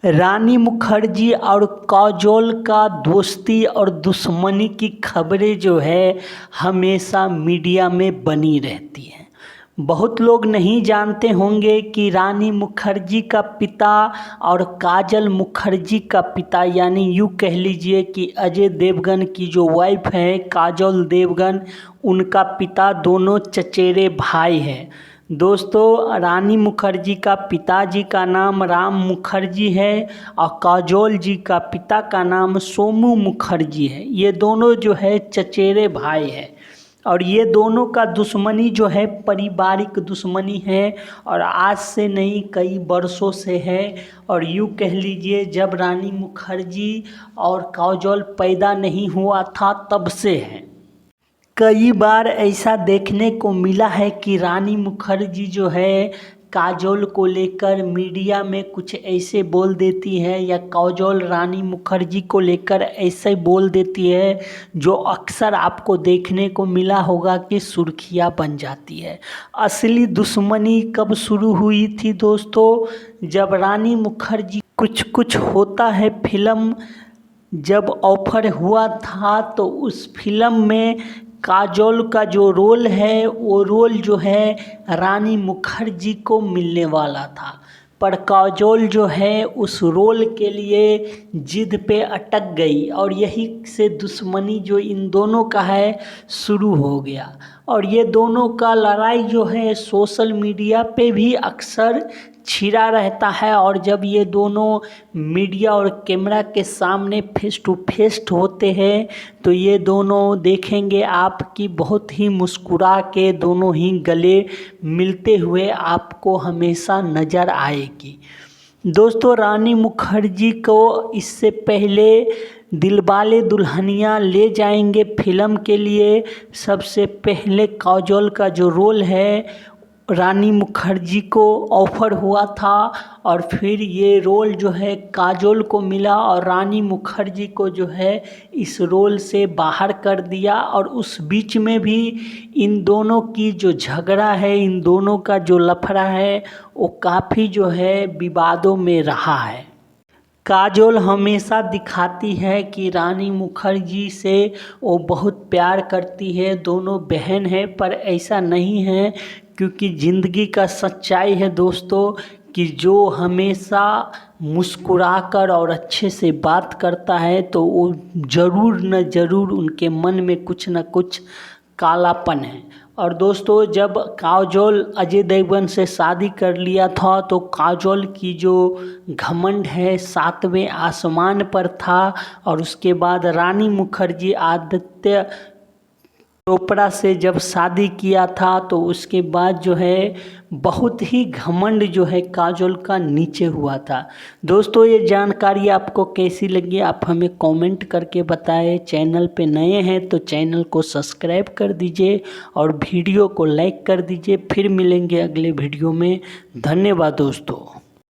रानी मुखर्जी और काजोल का दोस्ती और दुश्मनी की खबरें जो है हमेशा मीडिया में बनी रहती हैं। बहुत लोग नहीं जानते होंगे कि रानी मुखर्जी का पिता और काजल मुखर्जी का पिता यानी यूँ कह लीजिए कि अजय देवगन की जो वाइफ है काजोल देवगन, उनका पिता दोनों चचेरे भाई हैं। दोस्तों, रानी मुखर्जी का पिताजी का नाम राम मुखर्जी है और काजोल जी का पिता का नाम सोमू मुखर्जी है। ये दोनों जो है चचेरे भाई हैं और ये दोनों का दुश्मनी जो है पारिवारिक दुश्मनी है और आज से नहीं कई वर्षों से है। और यूँ कह लीजिए जब रानी मुखर्जी और काजोल पैदा नहीं हुआ था तब से है। कई बार ऐसा देखने को मिला है कि रानी मुखर्जी जो है काजोल को लेकर मीडिया में कुछ ऐसे बोल देती है या काजोल रानी मुखर्जी को लेकर ऐसे बोल देती है जो अक्सर आपको देखने को मिला होगा कि सुर्खियां बन जाती है। असली दुश्मनी कब शुरू हुई थी दोस्तों? जब रानी मुखर्जी कुछ होता है फिल्म जब ऑफर हुआ था तो उस फिल्म में काजोल का जो रोल है वो रोल जो है रानी मुखर्जी को मिलने वाला था, पर काजोल जो है उस रोल के लिए जिद पे अटक गई और यही से दुश्मनी जो इन दोनों का है शुरू हो गया। और ये दोनों का लड़ाई जो है सोशल मीडिया पे भी अक्सर छिड़ा रहता है और जब ये दोनों मीडिया और कैमरा के सामने फेस टू फेस होते हैं तो ये दोनों देखेंगे आप कि बहुत ही मुस्कुरा के दोनों ही गले मिलते हुए आपको हमेशा नज़र आएगी। दोस्तों, रानी मुखर्जी को इससे पहले दिलवाले दुल्हनिया ले जाएंगे फिल्म के लिए सबसे पहले काजोल का जो रोल है रानी मुखर्जी को ऑफ़र हुआ था और फिर ये रोल जो है काजोल को मिला और रानी मुखर्जी को जो है इस रोल से बाहर कर दिया। और उस बीच में भी इन दोनों की जो झगड़ा है, इन दोनों का जो लफड़ा है वो काफ़ी जो है विवादों में रहा है। काजोल हमेशा दिखाती है कि रानी मुखर्जी से वो बहुत प्यार करती है, दोनों बहन हैं, पर ऐसा नहीं है क्योंकि ज़िंदगी का सच्चाई है दोस्तों कि जो हमेशा मुस्कुराकर और अच्छे से बात करता है तो वो ज़रूर न ज़रूर उनके मन में कुछ न कुछ कालापन है। और दोस्तों, जब काजोल अजय देवगन से शादी कर लिया था तो काजोल की जो घमंड है 7वें आसमान पर था और उसके बाद रानी मुखर्जी आदित्य चोपड़ा से जब शादी किया था तो उसके बाद जो है बहुत ही घमंड जो है काजोल का नीचे हुआ था। दोस्तों, ये जानकारी आपको कैसी लगी आप हमें कमेंट करके बताएं। चैनल पे नए हैं तो चैनल को सब्सक्राइब कर दीजिए और वीडियो को लाइक कर दीजिए। फिर मिलेंगे अगले वीडियो में। धन्यवाद दोस्तों।